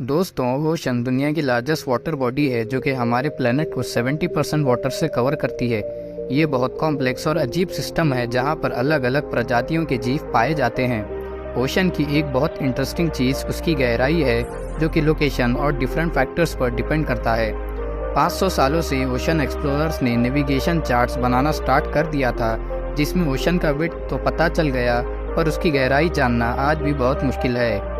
दोस्तों, ओशन दुनिया की लार्जेस्ट वाटर बॉडी है जो कि हमारे प्लेनेट को 70% वाटर से कवर करती है। ये बहुत कॉम्प्लेक्स और अजीब सिस्टम है जहाँ पर अलग अलग प्रजातियों के जीव पाए जाते हैं। ओशन की एक बहुत इंटरेस्टिंग चीज़ उसकी गहराई है, जो कि लोकेशन और डिफरेंट फैक्टर्स पर डिपेंड करता है। 500 सालों से ओशन एक्सप्लोरर्स ने नेविगेशन चार्ट्स बनाना स्टार्ट कर दिया था, जिसमें ओशन का विड्थ तो पता चल गया, पर उसकी गहराई जानना आज भी बहुत मुश्किल है।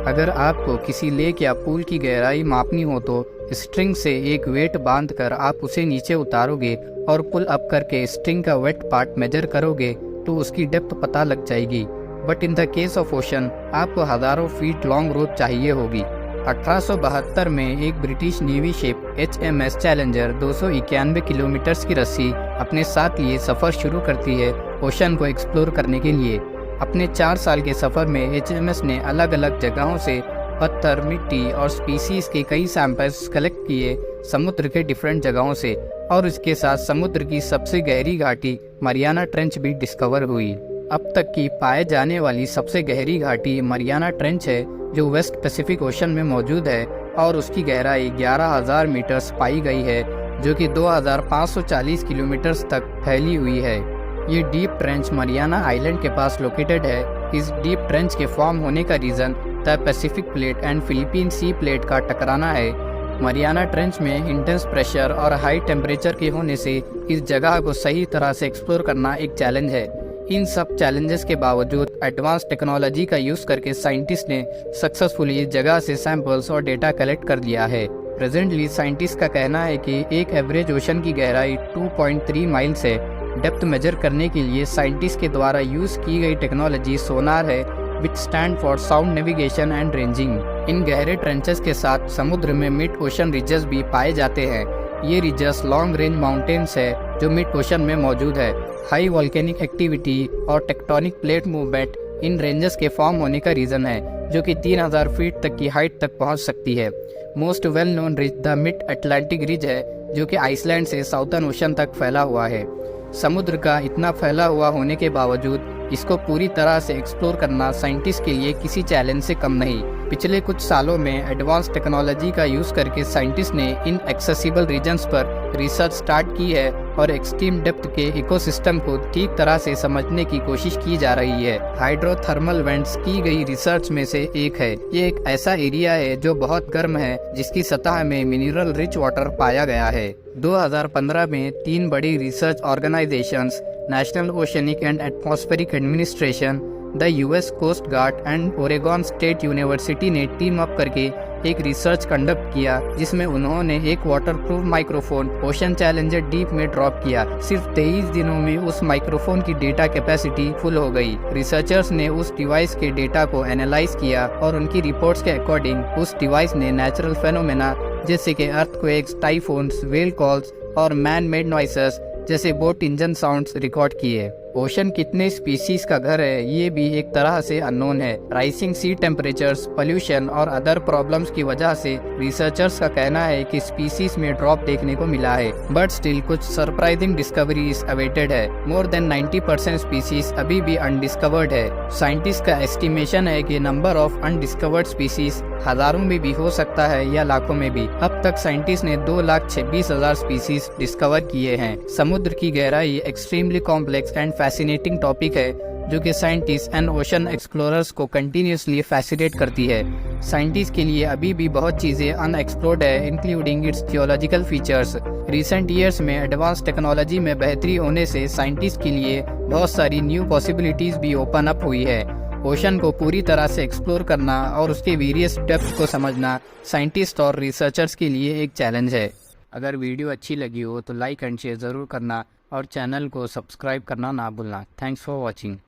अगर आपको किसी लेक या पूल की गहराई मापनी हो तो स्ट्रिंग से एक वेट बांधकर आप उसे नीचे उतारोगे और पुल अप करके स्ट्रिंग का वेट पार्ट मेजर करोगे तो उसकी डेप्थ पता लग जाएगी। But in the case of ocean आपको हज़ारों फीट लॉन्ग रोप चाहिए होगी। 1872 में एक British navy ship HMS challenger 291 kilometre की रस्सी अपने साथ लिए सफ़र शुरू करती है ओशन को एक्सप्लोर करने के लिए। अपने 4 साल के सफ़र में HMS ने अलग अलग जगहों से पत्थर, मिट्टी और स्पीसीज के कई सैंपल्स कलेक्ट किए समुद्र के डिफरेंट जगहों से, और इसके साथ समुद्र की सबसे गहरी घाटी मरियाना ट्रेंच भी डिस्कवर हुई। अब तक की पाए जाने वाली सबसे गहरी घाटी मरियाना ट्रेंच है, जो वेस्ट पैसिफिक ओशन में मौजूद है और उसकी गहराई 11,000 मीटर्स पाई गई है, जो कि 2,540 किलोमीटर्स तक फैली हुई है। ये डीप ट्रेंच मरियाना आइलैंड के पास लोकेटेड है। इस डीप ट्रेंच के फॉर्म होने का reason the Pacific plate and Philippine sea plate का टकराना है। मरियाना ट्रेंच में इंटेंस प्रेशर और हाई टेम्परेचर के होने से इस जगह को सही तरह से एक्सप्लोर करना एक चैलेंज है। इन सब चैलेंजेस के बावजूद एडवांस टेक्नोलॉजी का यूज़ करके साइंटिस्ट ने सक्सेसफुली इस जगह से सैंपल्स और डेटा कलेक्ट कर लिया है। प्रेजेंटली साइंटिस्ट का कहना है कि एक एवरेज ओशन की गहराई 2.3 माइल्स है। डेप्थ मेजर करने के लिए साइंटिस्ट के द्वारा यूज़ की गई टेक्नोलॉजी सोनार है, which stand for sound navigation and ranging. इन गहरे ट्रेंचेस के साथ समुद्र में मिड ओशन रिजेस भी पाए जाते हैं। ये रिजेस लॉन्ग रेंज माउंटेन्स है जो मिड ओशन में मौजूद है। हाई वॉल्केनिक एक्टिविटी और tectonic plate movement in ranges के फॉर्म होने का रीज़न है, जो कि 3000 फीट तक की हाइट तक पहुंच सकती है। Most well known ridge the mid Atlantic ridge है, जो कि आइसलैंड से साउथर्न ओशन तक फैला हुआ है। समुद्र का इतना फैला हुआ होने के बावजूद इसको पूरी तरह से एक्सप्लोर करना साइंटिस्ट के लिए किसी चैलेंज से कम नहीं। पिछले कुछ सालों में एडवांस टेक्नोलॉजी का यूज़ करके साइंटिस्ट ने इन एक्सेसिबल रीजन्स पर रिसर्च स्टार्ट की है और एक्सट्रीम डेप्थ के इकोसिस्टम को ठीक तरह से समझने की कोशिश की जा रही है। हाइड्रोथर्मल वेंट्स की गई रिसर्च में से एक है। ये एक ऐसा एरिया है जो बहुत गर्म है, जिसकी सतह में मिनरल रिच वाटर पाया गया है। 2015 में 3 बड़ी research organisations, National Oceanic and Atmospheric Administration, the US Coast Guard and Oregon State University ने टीम अप करके एक रिसर्च कंडक्ट किया, जिसमें उन्होंने एक waterproof microphone ocean Challenger Deep में ड्रॉप किया। सिर्फ 23 दिनों में उस माइक्रोफोन की डेटा कैपेसिटी फुल हो गई। रिसर्चर्स ने उस डिवाइस के डेटा को एनालाइज किया और उनकी रिपोर्ट्स के अकॉर्डिंग उस डिवाइस ने नेचुरल फेनोमेना जैसे कि अर्थक्वेक्स, टाइफून्स, व्हेल कॉल्स और मैन मेड नॉइसेस जैसे बोट इंजन साउंड्स रिकॉर्ड किए। ओशन कितने स्पीसीज का घर है ये भी एक तरह से अननोन है। राइजिंग सी टेम्परेचर्स, पोल्यूशन और अदर प्रॉब्लम्स की वजह से रिसर्चर्स का कहना है कि स्पीसीज में ड्रॉप देखने को मिला है, बट स्टिल कुछ सरप्राइजिंग डिस्कवरीज अवेटेड है। मोर देन 90% स्पीसीज अभी भी अनडिस्कवर्ड है। साइंटिस्ट का एस्टिमेशन है कि नंबर ऑफ अनडिस्कवर्ड स्पीसीज हजारों में भी हो सकता है या लाखों में भी। अब तक साइंटिस्ट ने 2,26,000 स्पीसीज डिस्कवर किए हैं। समुद्र की गहराई extremely complex and fascinating topic है, जो कि साइंटिस्ट एंड ओशन एक्सप्लोरर्स को कंटिन्यूसली फैसिनेट करती है। साइंटिस्ट के लिए अभी भी बहुत चीज़ें अनएक्सप्लोर्ड है, including it's geological features. Recent years में एडवांस टेक्नोलॉजी में बेहतरी होने से साइंटिस्ट के लिए बहुत सारी न्यू पॉसिबिलिटीज़ भी ओपन अप हुई है। ओशन को पूरी तरह से एक्सप्लोर करना और उसके वेरियस डेप्थ को समझना साइंटिस्ट और रिसर्चर्स के लिए एक चैलेंज है। अगर वीडियो अच्छी लगी हो तो लाइक एंड शेयर ज़रूर करना और चैनल को सब्सक्राइब करना ना भूलना। Thanks for watching.